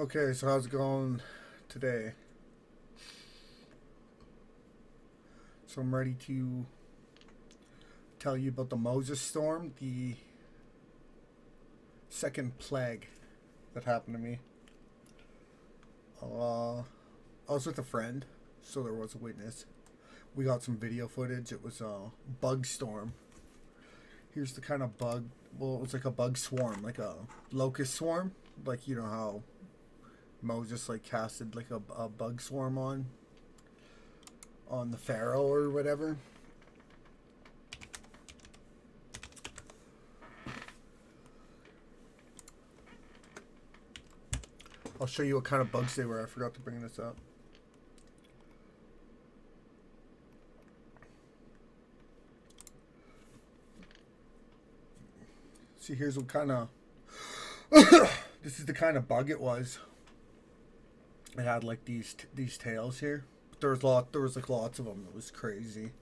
Okay, so how's it going today? So I'm ready to tell you about the Moses storm, the second plague that happened to me. Uh, I was with a friend, so there was a witness. We got some video footage. It was a bug storm. Here's the kind of bug. Well, it was like a bug swarm, like a locust swarm. Like you know how Moses like casted like a bug swarm on the Pharaoh or whatever. I'll show you what kind of bugs they were. I forgot to bring this up. See, here's what kind of. This is the kind of bug it was. It had like these tails here. There was like lots of them. It was crazy.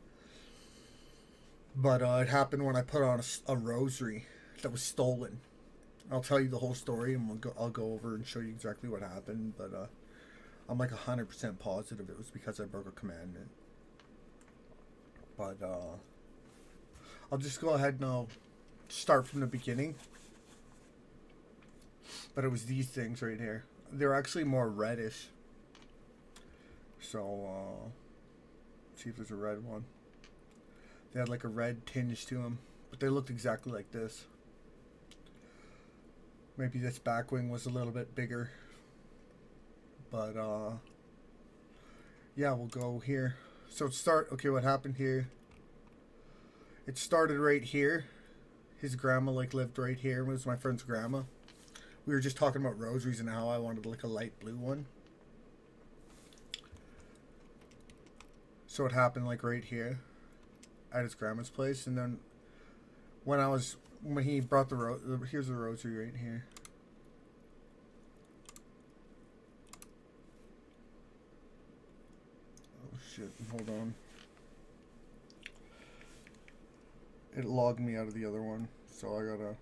But it happened when I put on a rosary that was stolen. I'll tell you the whole story, and I'll go over and show you exactly what happened. But I'm like 100% positive it was because I broke a commandment. But I'll just go ahead and I'll start from the beginning. But it was these things right here. They're actually more reddish. So see if there's a red one. They had like a red tinge to them, but they looked exactly like this. Maybe this back wing was a little bit bigger. But yeah, we'll go here. So okay, what happened here? It started right here. His grandma like lived right here. It was my friend's grandma. We were just talking about rosaries and how I wanted like a light blue one. So it happened like right here at his grandma's place, and then when he brought here's the rosary right here. Oh shit, hold on. It logged me out of the other one, so I gotta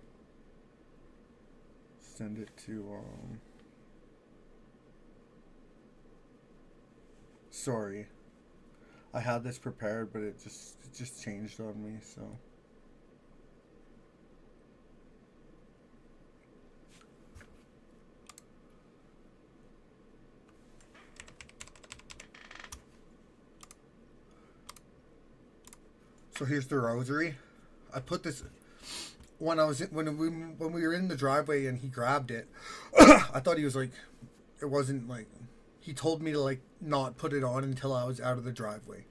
send it to sorry. I had this prepared, but it just changed on me, so here's the rosary. I put this when I was when we were in the driveway and he grabbed it. I thought he was like, it wasn't like, he told me to like not put it on until I was out of the driveway,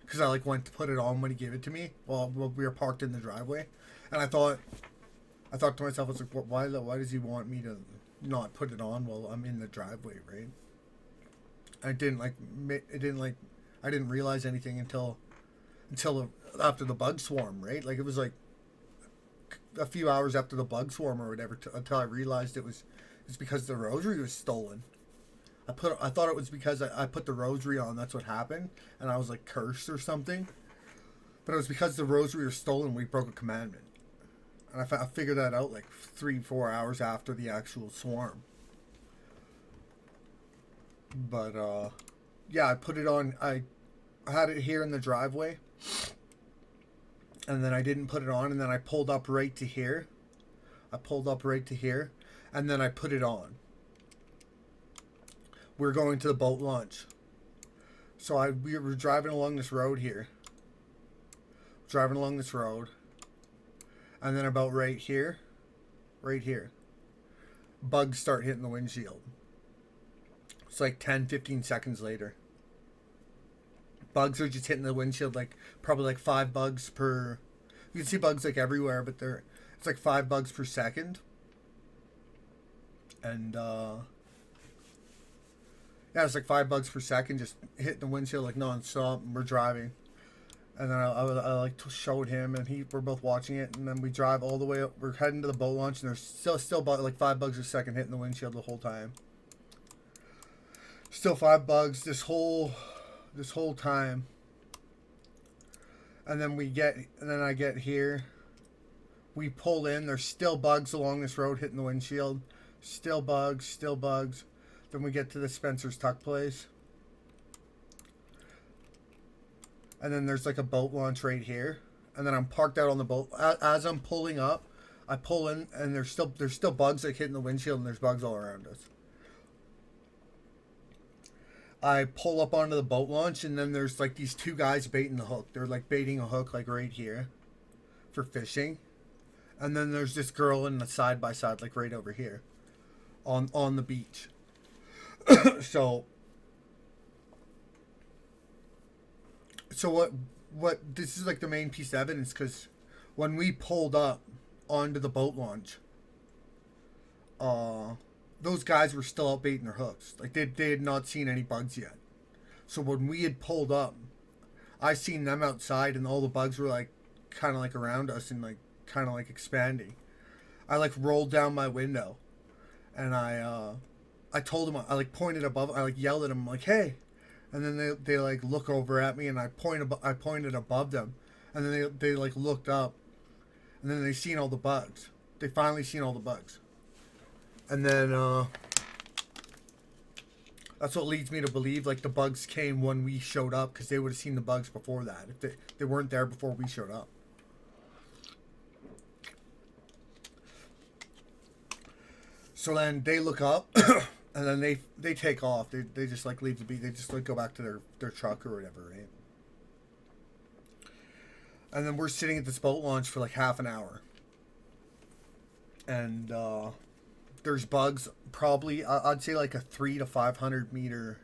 because I like went to put it on when he gave it to me while we were parked in the driveway, and I thought to myself, I was like, why does he want me to not put it on while I'm in the driveway, right? I didn't like it didn't like I didn't realize anything until after the bug swarm, right? Like it was like a few hours after the bug swarm or whatever until I realized it's because the rosary was stolen. I thought it was because I put the rosary on. That's what happened, and I was like cursed or something. But it was because the rosary was stolen. We broke a commandment, and I figured that out like 3-4 hours after the actual swarm. But yeah, I put it on. I had it here in the driveway, and then I didn't put it on, and then I pulled up right to here. I pulled up right to here, and then I put it on. We were going to the boat launch. So we were driving along this road here. Driving along this road. And then about right here, bugs start hitting the windshield. It's like 10-15 seconds later. Bugs are just hitting the windshield, like probably like 5 bugs per. You can see bugs like everywhere, but it's like 5 bugs per second. And yeah, it's like 5 bugs per second just hitting the windshield like nonstop. And we're driving, and then I like showed him, and we're both watching it, and then we drive all the way up. We're heading to the boat launch, and there's still about like 5 bugs a second hitting the windshield the whole time. Still 5 bugs this whole time. And then I get here. We pull in. There's still bugs along this road hitting the windshield. Still bugs. Then we get to the Spencer's Tuck place. And then there's like a boat launch right here. And then I'm parked out on the boat. As I'm pulling up, I pull in, and there's still bugs like hitting the windshield, and there's bugs all around us. I pull up onto the boat launch, and then there's like these two guys baiting the hook. They're like baiting a hook like right here for fishing. And then there's this girl in the side by side like right over here on the beach. So what this is like the main piece of evidence, because when we pulled up onto the boat launch, those guys were still out baiting their hooks. Like they had not seen any bugs yet. So when we had pulled up, I seen them outside, and all the bugs were like kind of like around us and like kind of like expanding. I like rolled down my window, and I told them, I like pointed above, I like yelled at them like, "Hey!" And then they like look over at me, and I pointed above them, and then they like looked up, and then they seen all the bugs. They finally seen all the bugs. And then that's what leads me to believe like the bugs came when we showed up, because they would have seen the bugs before that if they weren't there before we showed up. So then they look up, and then they take off. They just like leave the beach. They just like go back to their truck or whatever, right? And then we're sitting at this boat launch for like half an hour. And there's bugs probably, I'd say like a 300 to 500 meter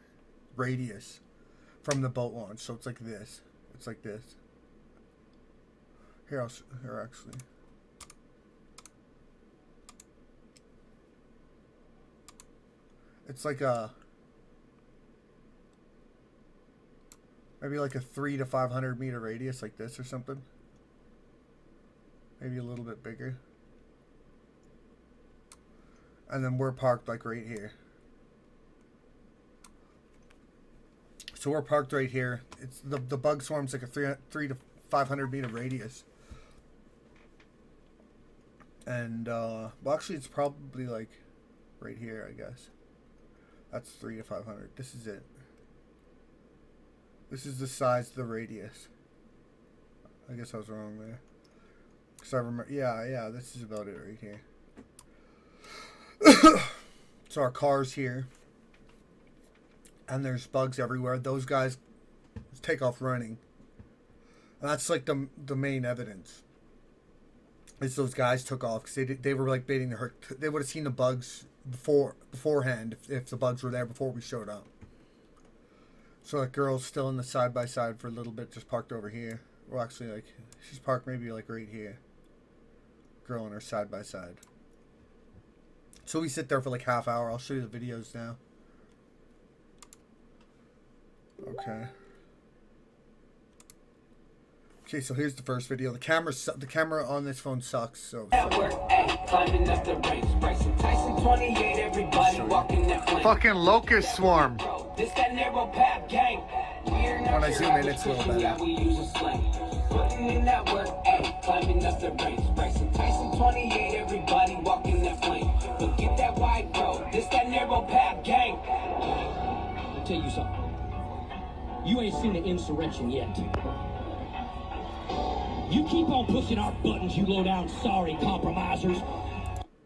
radius from the boat launch. So it's like this. It's like this. Here actually. It's like maybe like a 300 to 500 meter radius, like this or something. Maybe a little bit bigger. And then we're parked like right here. So we're parked right here. It's the bug swarm's like a 300 to 500 meter radius. And well, actually it's probably like right here, I guess. That's 300 to 500. This is it. This is the size of the radius. I guess I was wrong there. Because I remember, yeah, this is about it right here. So our car's here. And there's bugs everywhere. Those guys take off running. And that's like the main evidence. Is those guys took off because they were like baiting the hook. They would have seen the bugs beforehand if the bugs were there before we showed up. So that girl's still in the side by side for a little bit, just parked over here. Well, actually, like she's parked maybe like right here. Girl in her side by side. So we sit there for like half hour. I'll show you the videos now. Okay. Okay, so here's the first video. The camera on this phone sucks. So. Fucking locust swarm. When I zoom in, it's a little better. I'll tell you something. You ain't seen the insurrection yet. You keep on pushing our buttons, you low down sorry compromisers.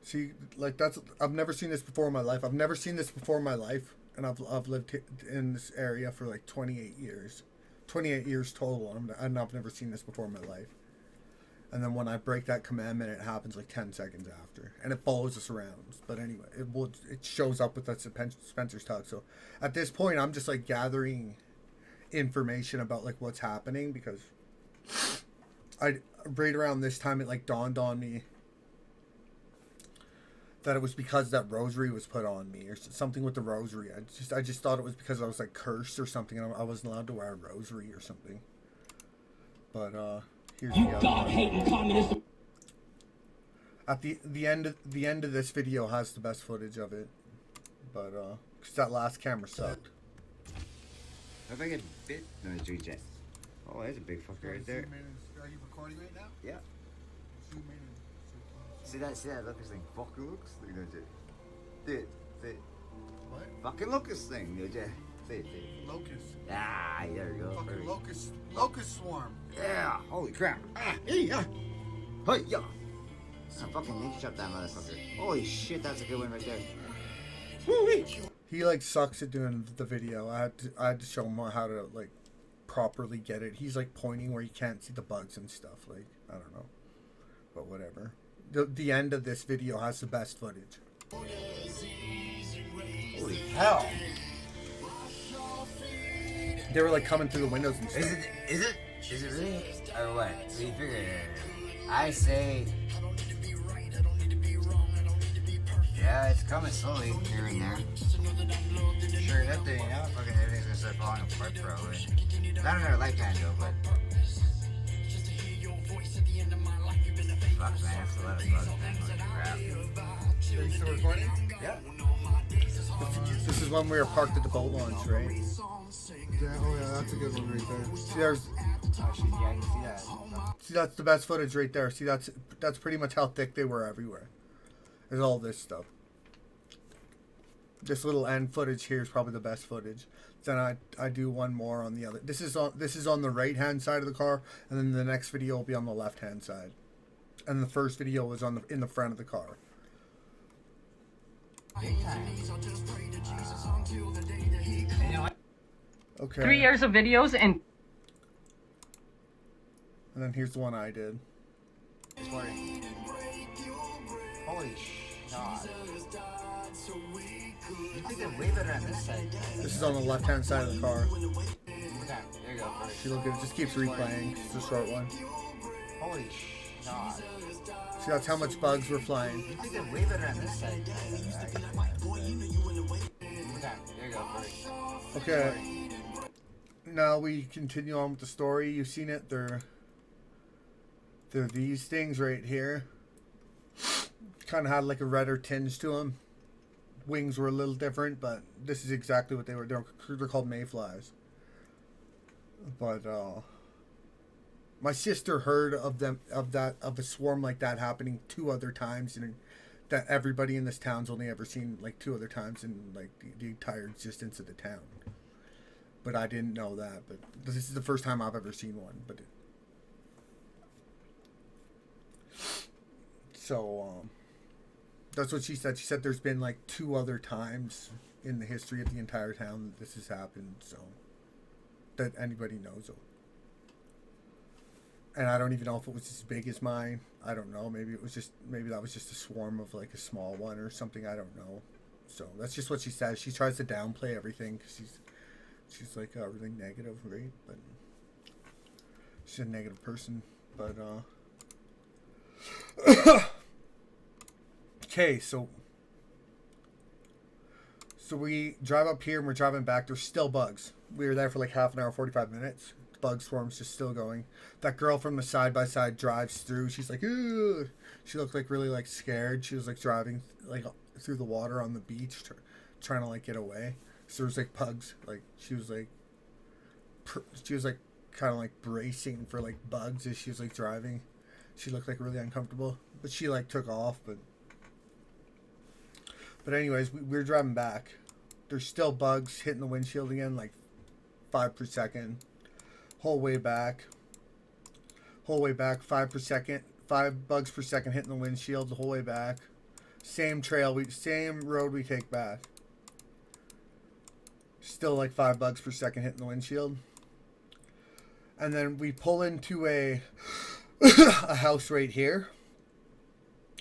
See, like I've never seen this before in my life. I've never seen this before in my life, and I've lived in this area for like 28 years. 28 years total, and I've never seen this before in my life. And then when I break that commandment, it happens like 10 seconds after, and it follows us around. But anyway, it shows up with that Spencer's Tuck. So at this point, I'm just like gathering information about like what's happening, because right around this time it like dawned on me that it was because that rosary was put on me or something with the rosary. I just thought it was because I was like cursed or something, and I wasn't allowed to wear a rosary or something. But here's you God-hating communist. At the end of this video has the best footage of it, but because that last camera sucked. If I get bit, no, it's reject. Oh, there's a big fucker right there. Are you recording right now? Yeah. Zoom in. See that Locust thing? Fuck looks. Look at that. Dude, What? fucking locust thing, dude. Yeah. Say it. Locust. Ah, there you go. Fucking locust swarm. Yeah. Holy crap. Ah, hey, yeah. Hey, yeah. I fucking ninja shot that motherfucker. Holy shit, that's a good one right there. Woo-wee. He like sucks at doing the video. I had to show him how to like properly get it. He's like pointing where you can't see the bugs and stuff. Like, I don't know, but whatever. The end of this video has the best footage. Holy hell. They were like coming through the windows and stuff. Is it really? Or what? What do you figure? I say. Yeah, it's coming slowly here and there. Sure enough, you know, fucking everything's gonna start falling apart probably. Not another lifetime though, but. Fuck man, that's a lot of bugs, man. Holy crap. Are you still recording? Yeah. This is when we were parked at the boat launch, right? Yeah, oh yeah, that's a good one right there. See, there's. Actually, yeah, I can see that. See, that's the best footage right there. See, that's pretty much how thick they were everywhere. There's all this stuff. This little end footage here is probably the best footage. Then I do one more on the other. This is on the right hand side of the car, and then the next video will be on the left hand side. And the first video was in the front of the car. Okay. 3 years of videos and then here's the one I did. Holy god. You think they're way better on this side? This is on the left hand side of the car. Okay, there you go. See, look, it just keeps replaying. It's a short one. Holy god. See, that's how much bugs were flying. You think they're way better on this side? Okay, there you go. Okay. Now we continue on with the story. You've seen it. They're these things right here. Kind of had like a redder tinge to them. Wings were a little different, but this is exactly what they were. They're called Mayflies. But my sister heard of a swarm like that happening 2 other times, and that everybody in this town's only ever seen like 2 other times in like the entire existence of the town. But I didn't know that. But this is the first time I've ever seen one. But so that's what she said. She said there's been like 2 other times in the history of the entire town that this has happened. So that anybody knows of. And I don't even know if it was as big as mine. I don't know. Maybe that was just a swarm of like a small one or something. I don't know. So that's just what she says. She tries to downplay everything because she's like really negative, right? But she's a negative person. But okay, so we drive up here and we're driving back. There's still bugs. We were there for like half an hour, 45 minutes. The bug swarm's just still going. That girl from the side-by-side drives through. She's like, ugh. She looked like really like scared. She was like driving like through the water on the beach, trying to like get away. So there was like bugs. Like she was like kind of like bracing for like bugs as she was like driving. She looked like really uncomfortable, but she like took off. But anyways, we were driving back. There's still bugs hitting the windshield again, like 5 per second. Whole way back, 5 per second. 5 bugs per second hitting the windshield the whole way back. Same road we take back. Still like 5 bugs per second hitting the windshield. And then we pull into a house right here.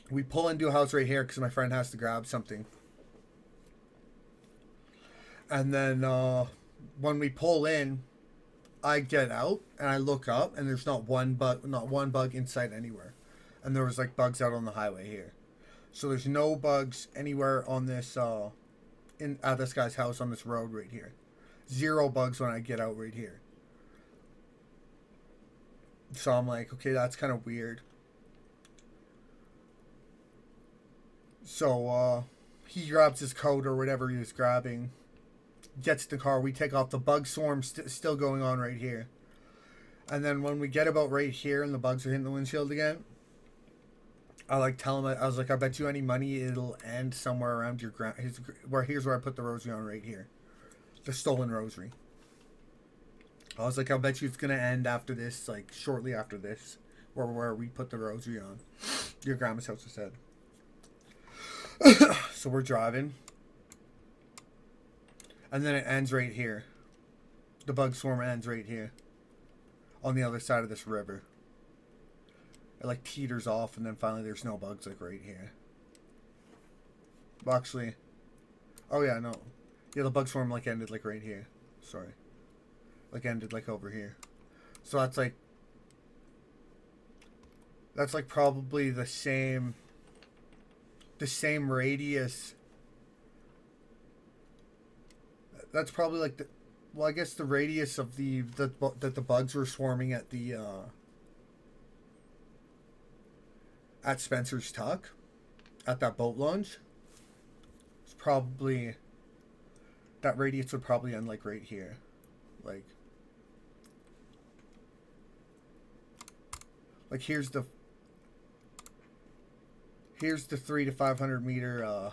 We pull into a house right here because my friend has to grab something. And then when we pull in, I get out and I look up and there's not one bug in sight anywhere. And there was like bugs out on the highway here. So there's no bugs anywhere on this at this guy's house on this road right here. 0 bugs when I get out right here. So I'm like, okay, that's kind of weird. So he grabs his coat or whatever he was grabbing, gets in the car. We take off. The bug swarm still going on right here. And then when we get about right here and the bugs are hitting the windshield again, I like tell him, I was like, I bet you any money it'll end somewhere around your here's where I put the rosary on right here. The stolen rosary. I was like, I'll bet you it's gonna end after this, like shortly after this, or where we put the rosary on. Your grandma's house, I said. So we're driving. And then it ends right here. The bug swarm ends right here. On the other side of this river. It like teeters off and then finally there's no bugs like right here. Well, actually, oh yeah, no. Yeah, the bug swarm like ended like right here. Sorry. Like ended like over here. So that's like probably the same radius. That's probably like the, well, I guess the radius of that the bugs were swarming at the at Spencer's Tuck, at that boat launch. It's probably, that radius would probably end like right here, like here's the 3 to 500 meter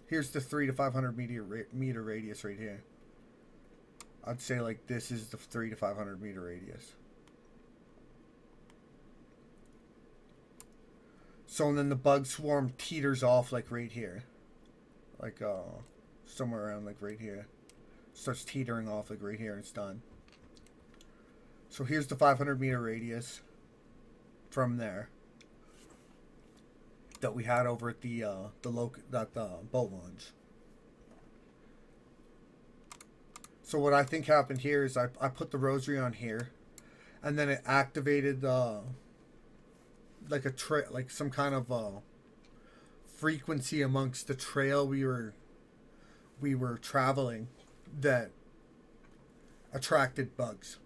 here's the 3 to 500 meter radius right here. I'd say like this is the 3 to 500 meter radius. So and then the bug swarm teeters off like right here, like somewhere around like right here. Starts teetering off like right here and it's done. So here's the 500 meter radius from there that we had over at the boat launch. So what I think happened here is I put the rosary on here, and then it activated like some kind of frequency amongst the trail we were traveling that attracted bugs.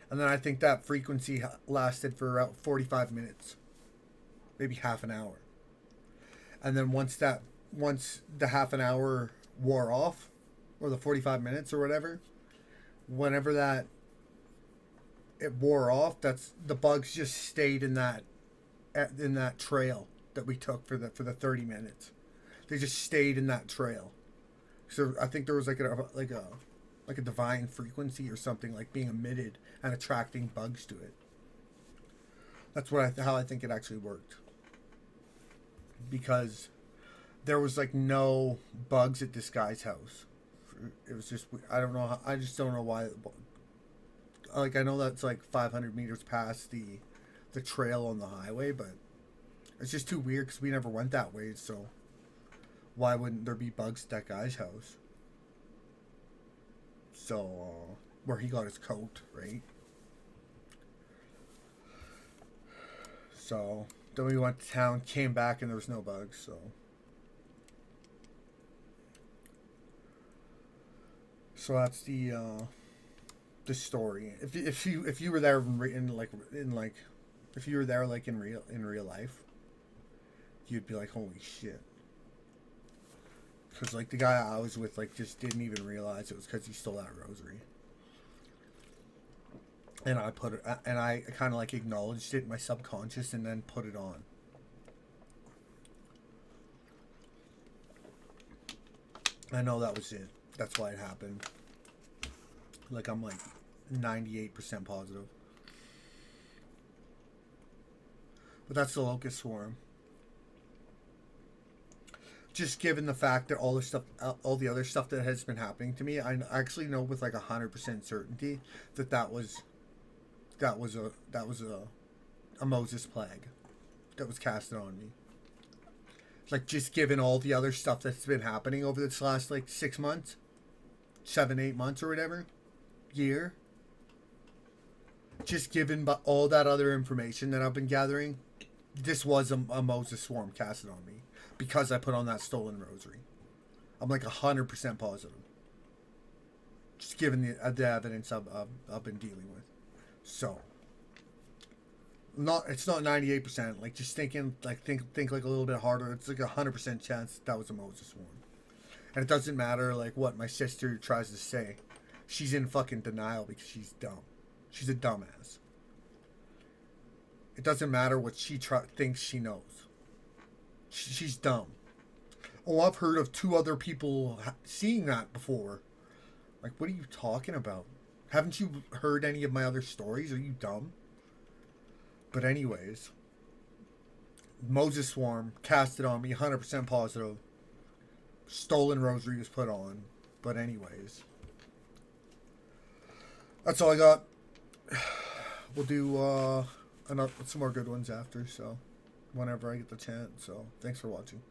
And then I think that frequency lasted for about 45 minutes. Maybe half an hour. And then once the half an hour wore off, or the 45 minutes or whatever, whenever that it wore off, that's the bugs just stayed in that trail that we took for the 30 minutes. They just stayed in that trail. So I think there was like a divine frequency or something like being emitted and attracting bugs to it. That's how I think it actually worked. Because there was like no bugs at this guy's house. It was just, I don't know, I just don't know why. Like I know that's like 500 meters past the trail on the highway, but it's just too weird because we never went that way. So why wouldn't there be bugs at that guy's house? So where he got his coat, right? So then we went to town, came back, and there was no bugs. So that's the story. If you were there if you were there like in real life, you'd be like, holy shit. Because like the guy I was with like just didn't even realize it was because he stole that rosary. And I kind of like acknowledged it in my subconscious and then put it on. I know that was it. That's why it happened. Like I'm like 98% positive. But that's the locust swarm. Just given the fact that all the other stuff that has been happening to me, I actually know with like 100% certainty that was a Moses plague that was casted on me. Like just given all the other stuff that's been happening over this last like 6 months, 7-8 months or whatever, year. Just given all that other information that I've been gathering, this was a Moses swarm casted on me because I put on that stolen rosary. I'm like 100% positive. Just given the evidence I've been dealing with. So, it's not 98%. Like just thinking, like think like a little bit harder. It's like 100% chance that was a Moses swarm, and it doesn't matter like what my sister tries to say. She's in fucking denial because she's dumb. She's a dumbass. It doesn't matter what she thinks she knows. She's dumb. Oh, I've heard of 2 other people seeing that before. Like, what are you talking about? Haven't you heard any of my other stories? Are you dumb? But anyways, Moses Swarm casted on me, 100% positive. Stolen rosary was put on. But anyways, that's all I got. We'll do some more good ones after, so whenever I get the chance. So thanks for watching.